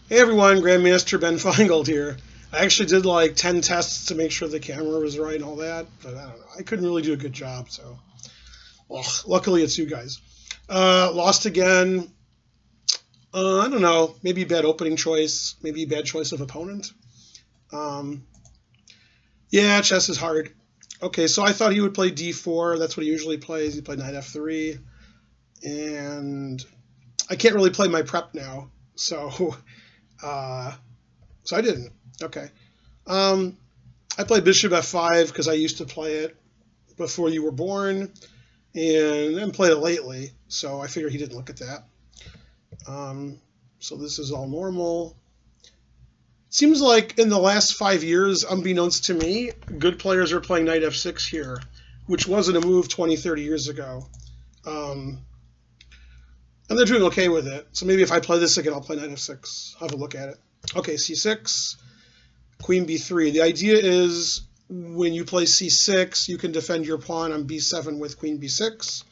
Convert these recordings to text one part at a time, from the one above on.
Hey everyone, Grandmaster Ben Finegold here. I actually did like 10 tests to make sure the camera was right and all that, but I don't know. I couldn't really do a good job, so well, luckily it's you guys. Lost again. I don't know. Maybe bad opening choice. Maybe bad choice of opponent. Um, yeah, chess is hard. Okay, so I thought he would play d4. That's what he usually plays. He played knight f3, and I can't really play my prep now, so uh, so I didn't. Okay. Um, I played bishop f5 because I used to play it before you were born, and then played it lately. So I figured he didn't look at that. So this is all normal. Seems like in the last 5 years, unbeknownst to me, good players are playing knight f6 here, which wasn't a move 20, 30 years ago. Um, and they're doing okay with it. So maybe if I play this again, I'll play knight f6. I'll have a look at it. Okay, c6. Queen b3. The idea is when you play c6, you can defend your pawn on b7 with queen b6.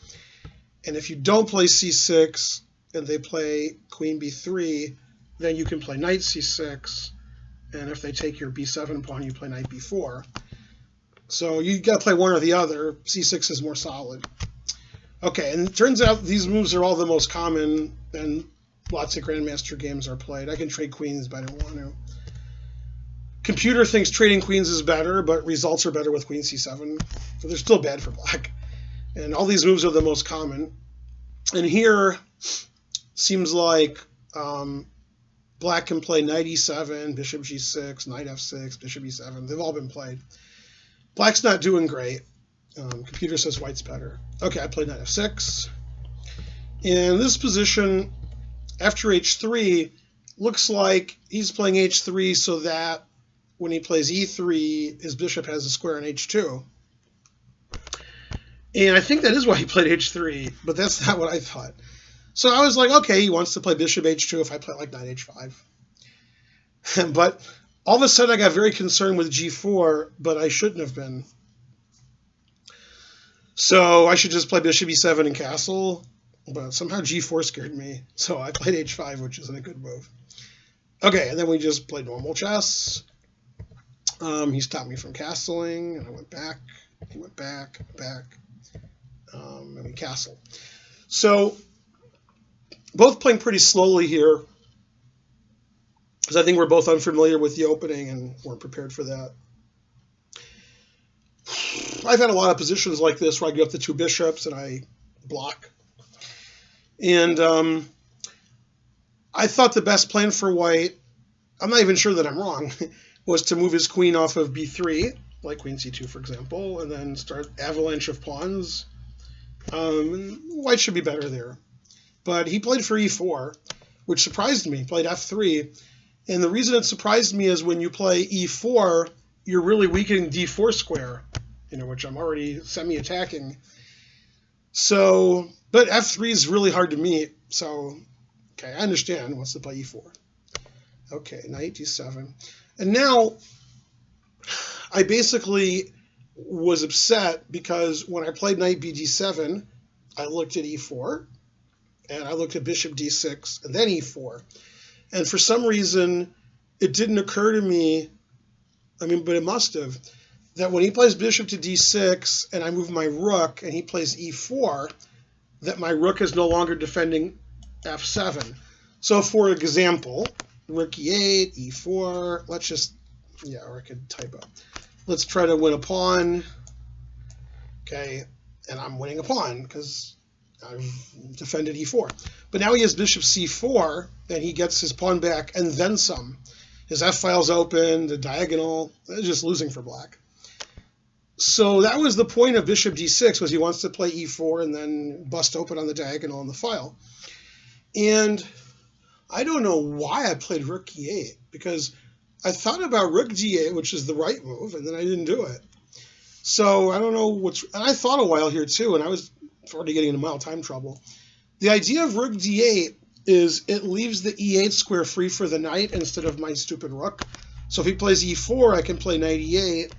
And if you don't play c6 and they play queen b3, then you can play knight c6. And if they take your b7 pawn, you play knight b4. So you got to play one or the other. c6 is more solid. Okay, and it turns out these moves are all the most common, and lots of Grandmaster games are played. I can trade queens, but I don't want to. Computer thinks trading queens is better, but results are better with queen c7. So they're still bad for black. And all these moves are the most common. And here seems like black can play knight e7, bishop g6, knight f6, bishop e7. They've all been played. Black's not doing great. Computer says white's better. Okay, I played knight f6. In this position, after h3, looks like he's playing h3 so that when he plays e3, his bishop has a square on h2. And I think that is why he played h3, but that's not what I thought. So I was like, okay, he wants to play bishop h2 if I play like knight h5. But all of a sudden I got very concerned with g4, but I shouldn't have been. So I should just play bishop e7 and castle, but somehow g4 scared me. So I played h5, which isn't a good move. Okay, and then we just played normal chess. He stopped me from castling, and I went back. He went back, and we castled. So both playing pretty slowly here, because I think we're both unfamiliar with the opening and weren't prepared for that. I've had a lot of positions like this where I get up to two bishops and I block. And I thought the best plan for white, I'm not even sure that I'm wrong, was to move his queen off of b3, like queen c2, for example, and then start avalanche of pawns. White should be better there. But he played for e4, which surprised me. He played f3. And the reason it surprised me is when you play e4, you're really weakening d4 square, which I'm already semi-attacking. So, but f3 is really hard to meet. So, okay, I understand. Wants to play e4. Okay, knight d7. And now I basically was upset because when I played knight bd7, I looked at e4, and I looked at bishop d6, and then e4. And for some reason, it didn't occur to me, but it must have, that when he plays bishop to d6, and I move my rook, and he plays e4, that my rook is no longer defending f7. So for example, rook e8, e4, let's just, or I could type up. Let's try to win a pawn. Okay, and I'm winning a pawn because I've defended e4. But now he has bishop c4, and he gets his pawn back, and then some. His f-file's open, the diagonal, just losing for black. So that was the point of bishop d6, was he wants to play e4 and then bust open on the diagonal in the file. And I don't know why I played rook e8, because I thought about rook d8, which is the right move, and then I didn't do it. So I don't know and I thought a while here too, and I was already getting into mild time trouble. The idea of rook d8 is it leaves the e8 square free for the knight instead of my stupid rook. So if he plays e4, I can play knight e8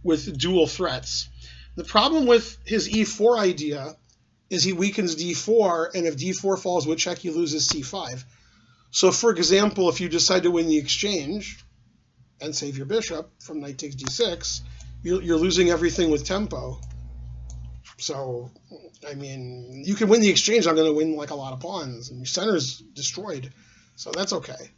with dual threats. The problem with his e4 idea is he weakens d4, and if d4 falls with check, he loses c5. So, for example, if you decide to win the exchange and save your bishop from knight takes d6, you're losing everything with tempo. So, I mean, you can win the exchange. I'm going to win like a lot of pawns, and your center's destroyed. So that's okay.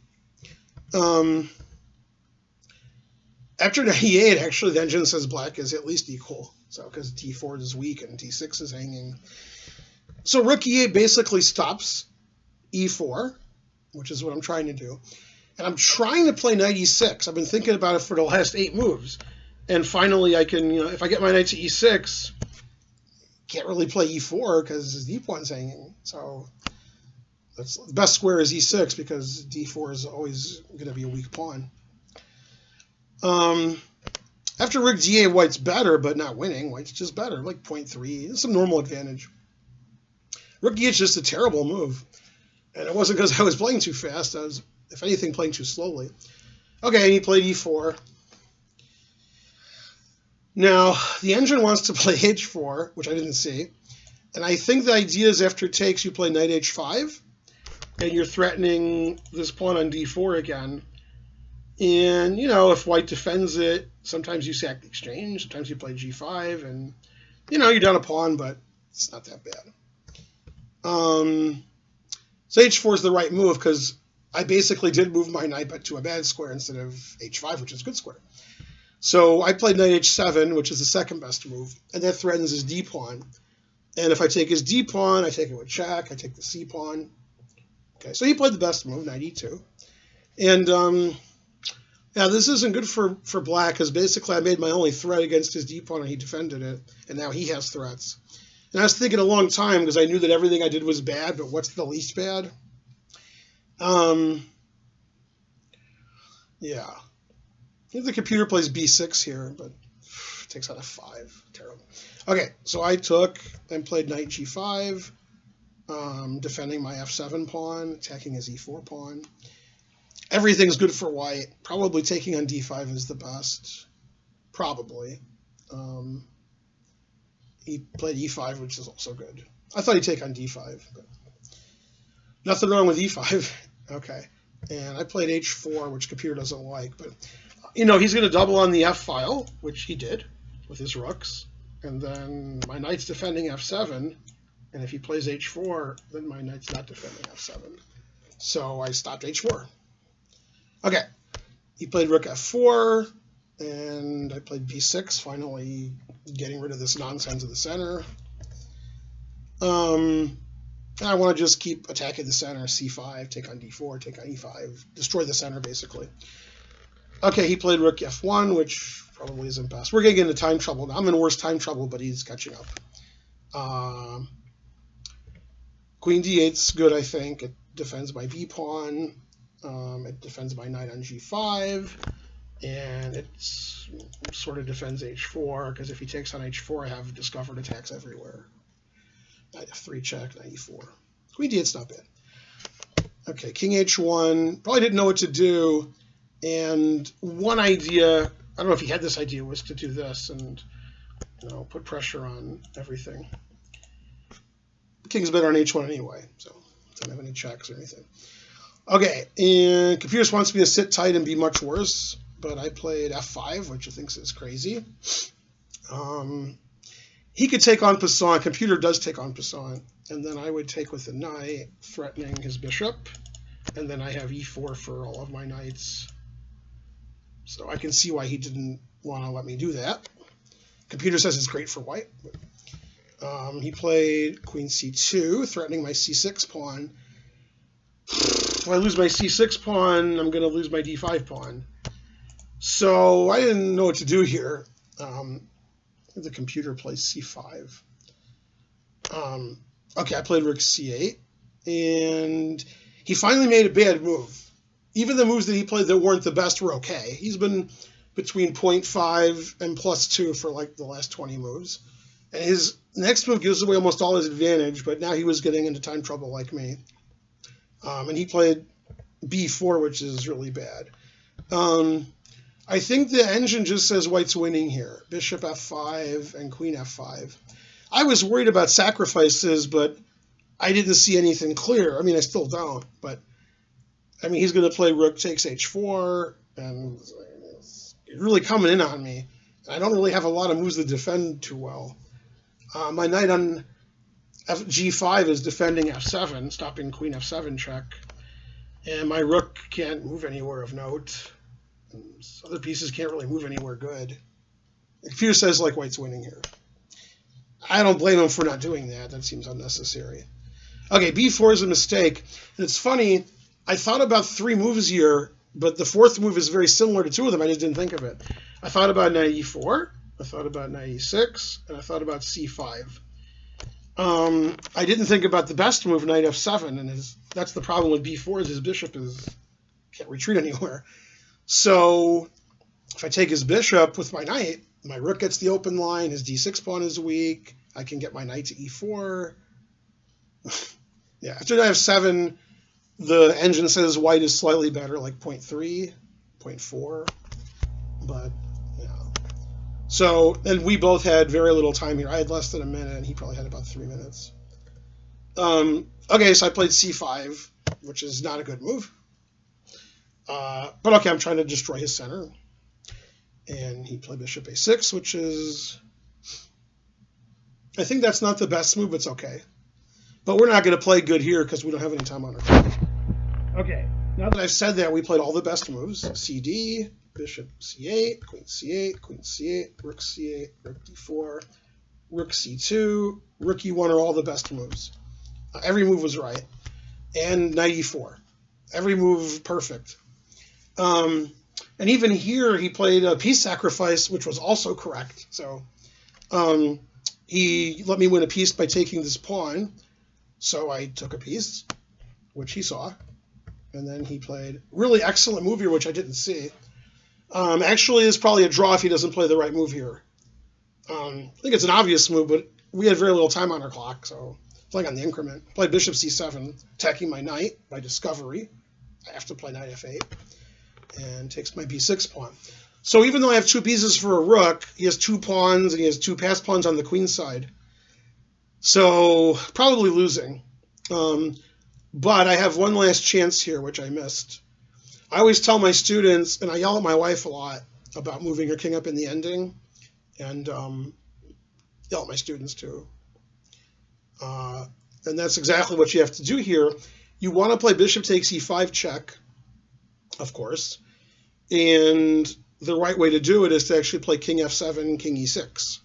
After knight e8, actually, the engine says black is at least equal. So, because d4 is weak and d6 is hanging. So rook e8 basically stops e4, which is what I'm trying to do. And I'm trying to play knight e6. I've been thinking about it for the last 8 moves. And finally, I can, if I get my knight to e6, can't really play e4 because his d-pawn's hanging. So that's the best square is e6 because d4 is always going to be a weak pawn. After rook d8, white's better, but not winning. White's just better, like 0.3. It's some normal advantage. Rook e8 is just a terrible move. And it wasn't because I was playing too fast. I was, if anything, playing too slowly. Okay, and he played e4. Now, the engine wants to play h4, which I didn't see. And I think the idea is after takes, you play knight h5. And you're threatening this pawn on d4 again. And, if white defends it, sometimes you sack the exchange. Sometimes you play g5. And, you're down a pawn, but it's not that bad. So h4 is the right move because I basically did move my knight but to a bad square instead of h5, which is a good square. So I played knight h7, which is the second best move, and that threatens his d-pawn. And if I take his d-pawn, I take it with check, I take the c-pawn. Okay, so he played the best move, knight e2. And yeah, this isn't good for black because basically I made my only threat against his d-pawn and he defended it, and now he has threats. And I was thinking a long time because I knew that everything I did was bad, but what's the least bad? Yeah. I think the computer plays b6 here, but it takes out f5. Terrible. Okay, so I took and played knight g5, defending my f7 pawn, attacking his e4 pawn. Everything's good for white. Probably taking on d5 is the best. Probably. He played e5, which is also good. I thought he'd take on d5, but nothing wrong with e5. Okay. And I played h4, which computer doesn't like, but he's going to double on the f-file, which he did with his rooks. And then my knight's defending f7, and if he plays h4, then my knight's not defending f7. So I stopped h4. Okay. He played rook f4, and I played b6, finally getting rid of this nonsense of the center. And I want to just keep attacking the center, c5, take on d4, take on e5, destroy the center, basically. Okay, he played rook f1, which probably isn't best. We're going to get into time trouble now. I'm in worse time trouble, but he's catching up. Queen d8's good, I think. It defends my b-pawn. It defends my knight on g5. And it sort of defends h4, because if he takes on h4, I have discovered attacks everywhere. Knight f3 check, knight e4. Queen d8's not bad. Okay, king h1. Probably didn't know what to do. And one idea, I don't know if he had this idea, was to do this and put pressure on everything. The king's better on h1 anyway, so don't have any checks or anything. Okay, and Computers wants me to sit tight and be much worse, but I played f5, which I think is crazy. He could take on Passant. Computer does take on Passant, and then I would take with the knight, threatening his bishop, and then I have e4 for all of my knights. So I can see why he didn't want to let me do that. Computer says it's great for white. But, he played queen c2, threatening my c6 pawn. If I lose my c6 pawn, I'm going to lose my d5 pawn. So I didn't know what to do here. The computer plays c5. Okay, I played rook c8. And he finally made a bad move. Even the moves that he played that weren't the best were okay. He's been between 0.5 and +2 for like the last 20 moves. And his next move gives away almost all his advantage, but now he was getting into time trouble like me. And he played b4, which is really bad. I think the engine just says white's winning here. Bishop f5 and queen f5. I was worried about sacrifices, but I didn't see anything clear. I mean, I still don't, but I mean, he's going to play rook takes h4, and it's really coming in on me. I don't really have a lot of moves to defend too well. My knight on g5 is defending f7, stopping queen f7 check. And my rook can't move anywhere of note. And other pieces can't really move anywhere good. The computer says like white's winning here. I don't blame him for not doing that. That seems unnecessary. Okay, b4 is a mistake. And it's funny, I thought about 3 moves here, but the 4th move is very similar to 2 of them. I just didn't think of it. I thought about knight e4, I thought about knight e6, and I thought about c5. I didn't think about the best move, knight f7, and that's the problem with b4 is his bishop can't retreat anywhere. So if I take his bishop with my knight, my rook gets the open line, his d6 pawn is weak, I can get my knight to e4. Yeah, after knight f7, the engine says white is slightly better, like 0.3, 0.4, but yeah. So, and we both had very little time here. I had less than a minute, and he probably had about 3 minutes. Okay, so I played c5, which is not a good move. But okay, I'm trying to destroy his center. And he played bishop a6, which is... I think that's not the best move, but it's okay. But we're not going to play good here because we don't have any time on our clock. Okay, now that I've said that, we played all the best moves. cd, bishop c8, queen c8, rook c8, rook d4, rook c2, rook e1 are all the best moves. Every move was right. And knight e4. Every move perfect. And even here, he played a piece sacrifice, which was also correct. So he let me win a piece by taking this pawn. So I took a piece, which he saw. And then he played really excellent move here, which I didn't see. Actually, it's probably a draw if he doesn't play the right move here. I think it's an obvious move, but we had very little time on our clock, so playing on the increment. Played bishop c7, attacking my knight by discovery. I have to play knight f8, and takes my b6 pawn. So even though I have 2 pieces for a rook, he has 2 pawns, and he has 2 passed pawns on the queen side. So probably losing. But I have one last chance here, which I missed. I always tell my students, and I yell at my wife a lot about moving her king up in the ending, and yell at my students too. And that's exactly what you have to do here. You want to play bishop takes e5 check, of course, and the right way to do it is to actually play king f7, king e6.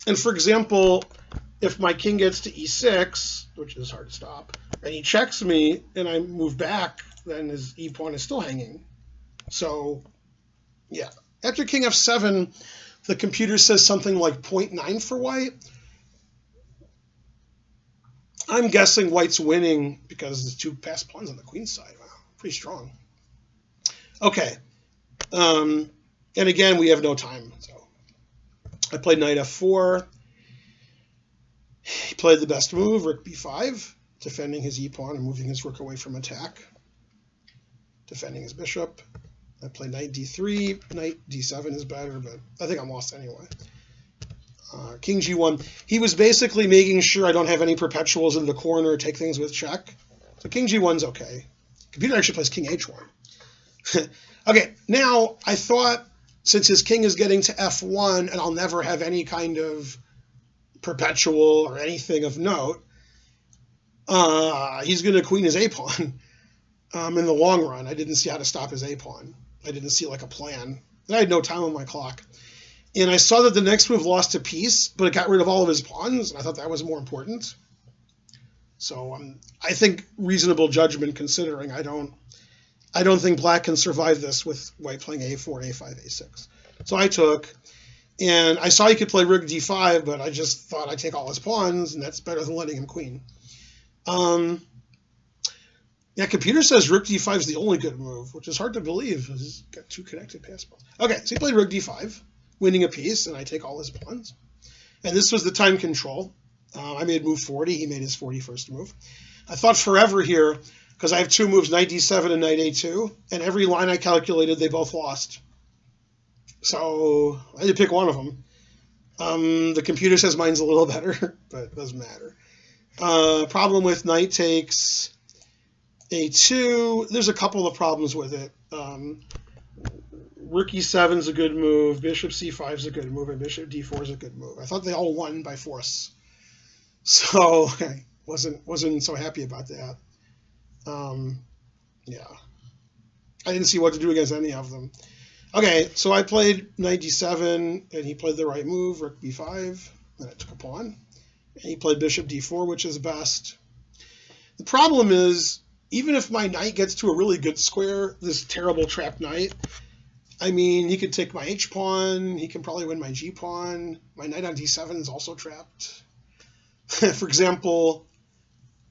And for example, if my king gets to e6, which is hard to stop, and he checks me and I move back, then his e pawn is still hanging. So, yeah. After king f7, the computer says something like 0.9 for white. I'm guessing white's winning because there's 2 passed pawns on the queen side. Wow, pretty strong. Okay. And again, we have no time. So I played knight f4. He played the best move, rook b5, defending his e-pawn and moving his rook away from attack, defending his bishop. I played knight d3. Knight d7 is better, but I think I'm lost anyway. King g1. He was basically making sure I don't have any perpetuals in the corner, take things with check. So king g1's okay. Computer actually plays king h1. Okay, now I thought since his king is getting to f1 and I'll never have any kind of perpetual or anything of note, he's going to queen his a-pawn in the long run. I didn't see how to stop his a-pawn. I didn't see like a plan. And I had no time on my clock. And I saw that the next move lost a piece, but it got rid of all of his pawns, and I thought that was more important. So I think reasonable judgment considering I don't think black can survive this with white playing a4, a5, a6. So I took, and I saw he could play rook d5, but I just thought I'd take all his pawns, and that's better than letting him queen. Yeah, computer says rook d5 is the only good move, which is hard to believe. He's got 2 connected pass pawns. Okay, so he played rook d5, winning a piece, and I take all his pawns. And this was the time control. I made move 40. He made his 41st move. I thought forever here, because I have 2 moves, knight d7 and knight a2, and every line I calculated, they both lost. So I had to pick one of them. The computer says mine's a little better, but it doesn't matter. Problem with knight takes a2. There's a couple of problems with it. Rook e7 is a good move. Bishop c5 is a good move, and bishop d4 is a good move. I thought they all won by force, so I wasn't so happy about that. Yeah, I didn't see what to do against any of them. Okay, so I played knight d7, and he played the right move, rook b5, and I took a pawn. And he played bishop d4, which is best. The problem is, even if my knight gets to a really good square, this terrible trapped knight, I mean, he could take my h-pawn, he can probably win my g-pawn. My knight on d7 is also trapped. For example,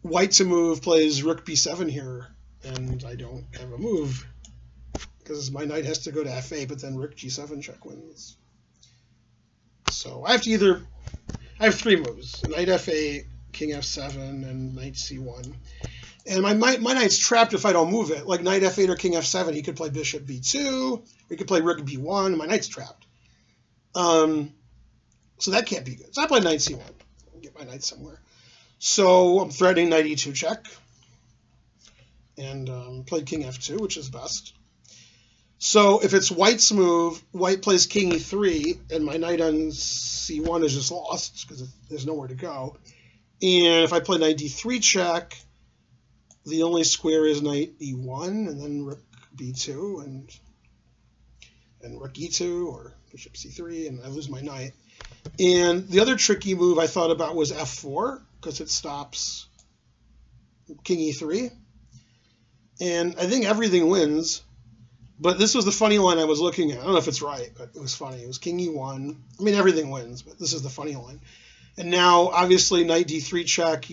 white to move plays rook b7 here, and I don't have a move, because my knight has to go to f8, but then rook g7 check wins. So I have to either... I have three moves: knight f8, king f7, and knight c1. And my knight's trapped if I don't move it. Like knight f8 or king f7, he could play bishop b2, or he could play rook b1, and my knight's trapped. So that can't be good. So I play knight c1. Get my knight somewhere. So I'm threatening knight e2 check. And played king f2, which is best. So if it's white's move, white plays king e3, and my knight on c1 is just lost because there's nowhere to go. And if I play knight d3 check, the only square is knight e1, and then rook b2, and rook e2, or bishop c3, and I lose my knight. And the other tricky move I thought about was f4, because it stops king e3. And I think everything wins. But this was the funny line I was looking at. I don't know if it's right, but it was funny. It was king e1. I mean, everything wins, but this is the funny line. And now, obviously, knight d3 check.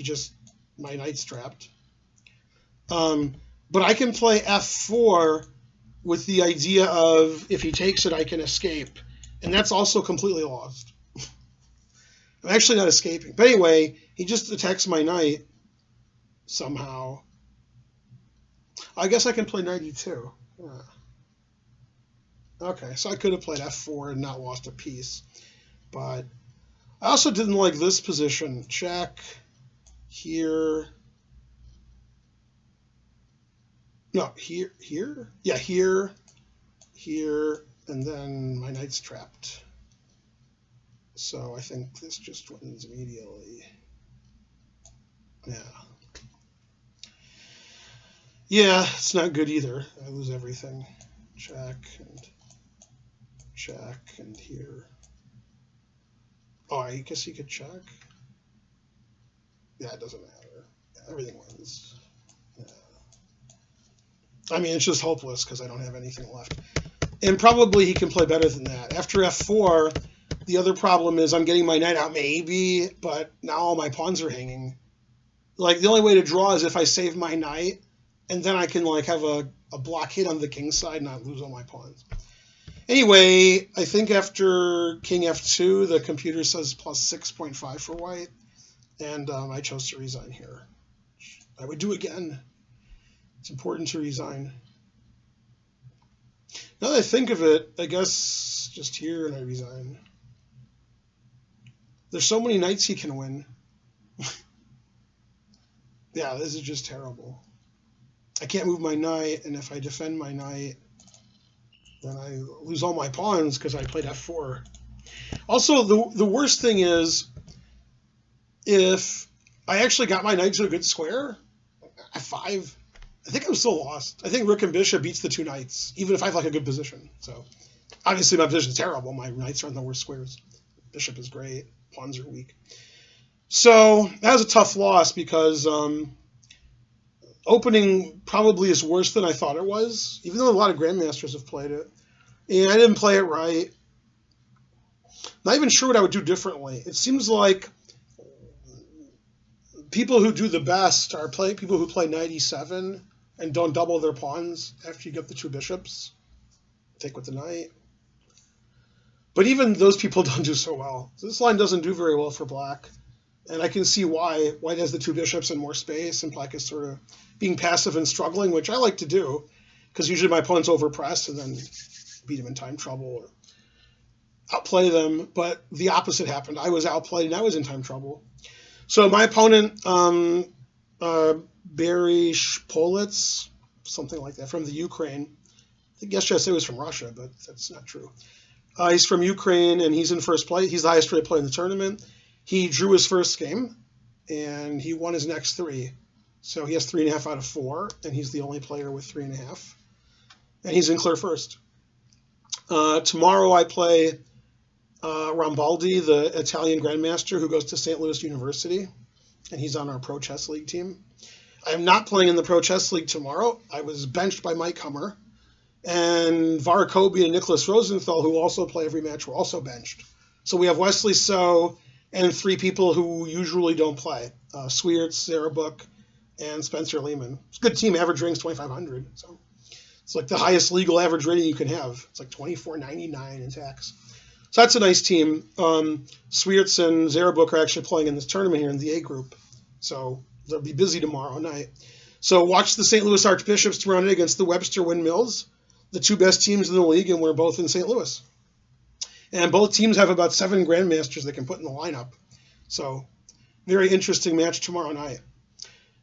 My knight's trapped. But I can play f4 with the idea of if he takes it, I can escape. And that's also completely lost. I'm actually not escaping. But anyway, he just attacks my knight somehow. I guess I can play knight e2. Yeah. Okay, so I could have played f4 and not lost a piece. But I also didn't like this position. Check, here. No, here? Yeah, here, and then my knight's trapped. So I think this just wins immediately. Yeah. Yeah, it's not good either. I lose everything. Check, and here. Oh, I guess he could check. Yeah, it doesn't matter. Everything wins. Yeah. I mean, it's just hopeless because I don't have anything left. And probably he can play better than that. After f4, the other problem is I'm getting my knight out maybe, but now all my pawns are hanging. Like, the only way to draw is if I save my knight, and then I can, like, have a block hit on the king side and not lose all my pawns. Anyway, I think after king f2, the computer says plus 6.5 for white, and I chose to resign here. I would do again. It's important to resign. Now that I think of it, I guess just here and I resign. There's so many knights he can win. Yeah, this is just terrible. I can't move my knight, and if I defend my knight, then I lose all my pawns because I played f4. Also, the worst thing is if I actually got my knight to a good square, f5, I think I'm still lost. I think rook and bishop beats the two knights, even if I have like a good position. So obviously my position is terrible. My knights are on the worst squares. Bishop is great. Pawns are weak. So that was a tough loss because opening probably is worse than I thought it was, even though a lot of grandmasters have played it. And I didn't play it right. Not even sure what I would do differently. It seems like people who do the best are people who play knight e7 and don't double their pawns after you get the two bishops. Take with the knight. But even those people don't do so well. So this line doesn't do very well for black. And I can see why. White has the two bishops and more space, and black is sort of being passive and struggling, which I like to do, because usually my opponents overpress and then beat them in time trouble or outplay them. But the opposite happened. I was outplayed and I was in time trouble. So my opponent, Baryshpolets, something like that, from the Ukraine. I guess yesterday was from Russia, but that's not true. He's from Ukraine, and he's in first place. He's the highest rated player in the tournament. He drew his first game, and he won his next 3. So he has 3.5 out of 4, and he's the only player with 3.5. And he's in clear first. Tomorrow I play Rambaldi, the Italian Grandmaster who goes to St. Louis University, and he's on our Pro Chess League team. I am not playing in the Pro Chess League tomorrow. I was benched by Mike Hummer, and Varakobi and Nicholas Rosenthal, who also play every match, were also benched. So we have Wesley So and 3 people who usually don't play, Swiertz, Sarah Book, and Spencer Lehman. It's a good team. Average rating's 2,500. So it's like the highest legal average rating you can have. It's like $24.99 in tax. So that's a nice team. Swiertz and Zarabuk are actually playing in this tournament here in the A group. So they'll be busy tomorrow night. So watch the St. Louis Archbishops tomorrow night against the Webster Windmills, the 2 best teams in the league, and we're both in St. Louis. And both teams have about 7 grandmasters they can put in the lineup. So very interesting match tomorrow night.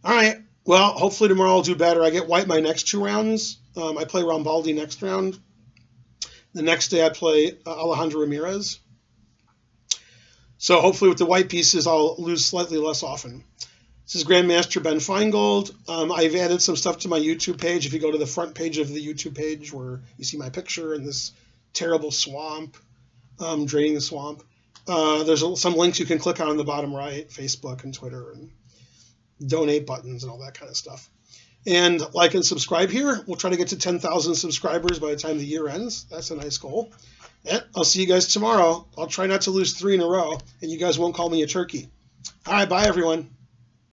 All right. Well, hopefully tomorrow I'll do better. I get white my next 2 rounds. I play Rambaldi next round. The next day I play Alejandro Ramirez. So hopefully with the white pieces I'll lose slightly less often. This is Grandmaster Ben Finegold. I've added some stuff to my YouTube page. If you go to the front page of the YouTube page where you see my picture in this terrible swamp, draining the swamp, there's some links you can click on the bottom right, Facebook and Twitter, and donate buttons and all that kind of stuff. And like and subscribe here. We'll try to get to 10,000 subscribers by the time the year ends. That's a nice goal. And I'll see you guys tomorrow. I'll try not to lose 3 in a row, and you guys won't call me a turkey. All right, bye, everyone.